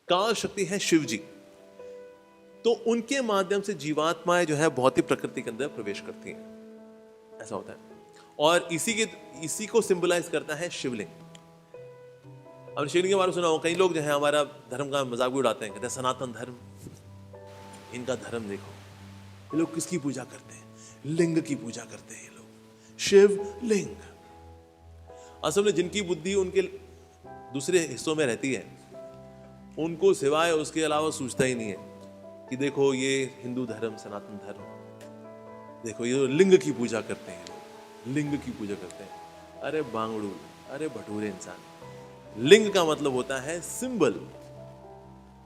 काल शक्ति है शिव जी, तो उनके माध्यम से जीवात्माएं जो है भौतिक प्रकृति के अंदर प्रवेश करती हैं, ऐसा होता है। और इसी को सिंबलाइज करता है शिवलिंग। अब शिवलिंग के बारे में सुना हो, कई लोग जो है हमारा धर्म का मजाक भी उड़ाते हैं, कहते हैं सनातन धर्म, इनका धर्म देखो, ये लोग किसकी पूजा करते हैं? लिंग की पूजा करते हैं ये लोग, शिव लिंग। असल में जिनकी बुद्धि उनके दूसरे हिस्सों में रहती है, उनको सिवाय उसके अलावा सूझता ही नहीं है कि देखो ये हिंदू धर्म, सनातन धर्म, देखो ये लिंग की पूजा करते हैं, लिंग की पूजा करते हैं। अरे बांगड़ू, अरे भटूरे इंसान। लिंग का मतलब होता है सिंबल,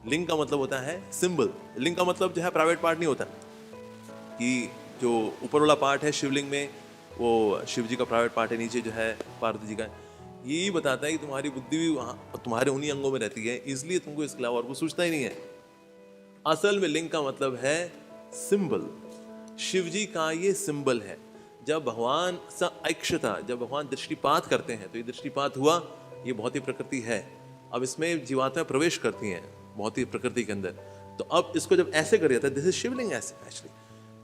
लिंग का मतलब होता है सिंबल। लिंग का मतलब जो है प्राइवेट पार्ट नहीं होता, कि जो ऊपर वाला पार्ट है शिवलिंग में वो शिव जी का प्राइवेट पार्ट है, नीचे जो है पार्वती जी का। यही बताता है कि तुम्हारी बुद्धि भी वहाँ तुम्हारे उन्हीं अंगों में रहती है, इसलिए तुमको इसके अलावा और वो सूझता ही नहीं है। असल में लिंग का मतलब है सिंबल, शिव जी का ये सिंबल है। जब भगवान ऐक्षता, जब भगवान दृष्टिपात करते हैं, तो ये दृष्टिपात हुआ, ये भौतिक प्रकृति है, अब इसमें जीवात्माएं प्रवेश करती हैं भौतिक प्रकृति के अंदर। तो अब इसको जब ऐसे कर दिया था, दिस इज शिवलिंग ऐसे एक्चुअली,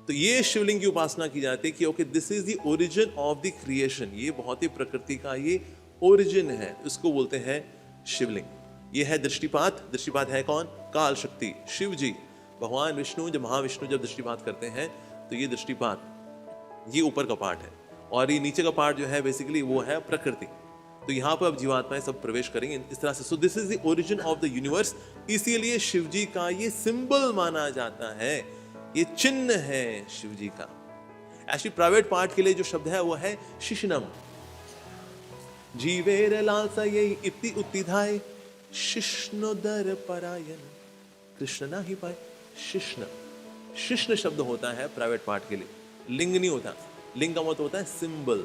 तो ये शिवलिंग की उपासना की जाती है कि okay this is the origin of the creation, ये भौतिक प्रकृति का ये ओरिजिन है, इसको बोलते हैं शिवलिंग। ये है दृष्टिपात। दृष्टिपात है कौन? काल शक्ति, शिव जी, भगवान विष्णु, जब महाविष्णु जब दृष्टिपात करते हैं तो ये दृष्टिपात, ये ऊपर का पार्ट है, और ये नीचे का पार्ट जो है बेसिकली वो है प्रकृति। तो यहाँ पर अब जीवात्माएं सब प्रवेश करेंगे इस तरह से। So this is the origin of the universe, इसीलिए शिव जी का ये सिंबल माना जाता है, ये चिन्ह है शिव जी का। एक्चुअली प्राइवेट पार्ट के लिए जो शब्द है वो है शिशनम। जीवेर लालसा ये इति उत्तिधाय शिष्णोदर परायण, कृष्ण ना ही पाए। शिष्ण, शिष्ण शब्द होता है प्राइवेट पार्ट के लिए, लिंग नहीं होता। लिंग का मतलब होता है सिंबल,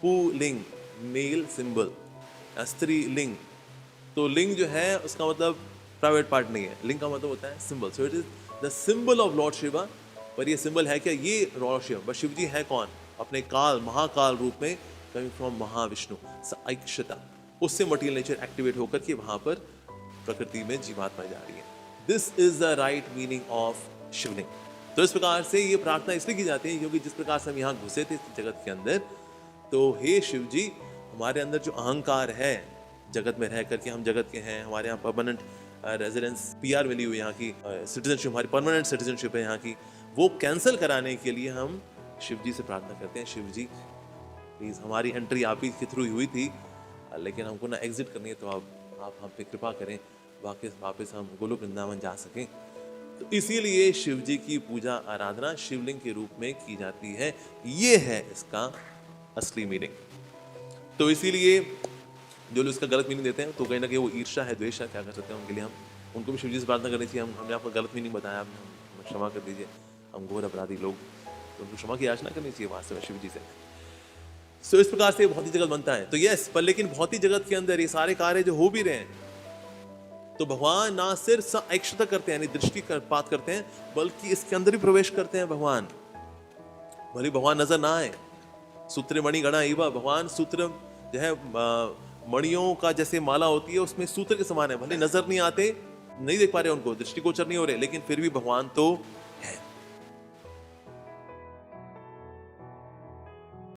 पुलिंग मेल सिंबल, स्त्री लिंग। तो लिंग जो है उसका मतलब प्राइवेट पार्ट नहीं है, लिंग का मतलब होता है symbol. So it is the symbol of Lord Shiva. पर ये सिंबल है क्या? ये लॉर्ड शिव, बट शिव जी है कौन? अपने काल, महाकाल रूप में, कमिंग फ्रॉम महाविष्णु, ऐक्षता, उससे मटीरियल नेचर एक्टिवेट होकर के वहां पर प्रकृति में जीवात्मा जा रही है। This is the right meaning of Shivling. तो इस प्रकार से ये प्रार्थना इसलिए की जाती है क्योंकि जिस प्रकार से हम यहाँ घुसे थे इस जगत के अंदर, तो हे शिव जी, हमारे अंदर जो अहंकार है, जगत में रह करके हम जगत के हैं, हमारे यहाँ परमानेंट रेजिडेंस पीआर मिली हुई, यहाँ की सिटीजनशिप, हमारी परमानेंट सिटीजनशिप है यहाँ की, वो कैंसिल कराने के लिए हम शिव जी से प्रार्थना करते हैं, शिव जी प्लीज हमारी एंट्री आप ही के थ्रू हुई थी, लेकिन हमको ना एग्जिट करनी है, तो आप हम पे कृपा करें, वापस हम गोलोक वृंदावन जा सकें। तो इसीलिए शिव जी की पूजा आराधना शिवलिंग के रूप में की जाती है, ये है इसका असली मीनिंग। तो इसीलिए जो लोग इसका गलत मीनिंग देते हैं, तो कहीं ना कहीं वो ईर्ष्या है, द्वेष है, क्या कर सकते हैं उनके लिए हम उनको भी शिव जी से प्रार्थना करनी चाहिए। हमने आपको गलत मीनिंग बताया, आप क्षमा कर दीजिए, हम घोर अपराधी लोग, तो उनको क्षमा की याचना करनी चाहिए वास्तव में शिव जी से। सो इस प्रकार से भौतिक जगत बनता है। तो यस, पर लेकिन भौतिक जगत के अंदर ये सारे कार्य जो हो भी रहे हैं, तो भगवान ना सिर्फ ऐक्षता करते हैं, यानी दृष्टिपात करते हैं, बल्कि इसके अंदर भी प्रवेश करते हैं भगवान। भले भगवान नजर ना आए, सूत्र मणि गणा इवा, भगवान सूत्र जो है मणियों का जैसे माला होती है उसमें सूत्र के समान है, भले नजर नहीं आते, नहीं देख पा रहे उनको, दृष्टिगोचर नहीं हो रहे, लेकिन फिर भी भगवान तो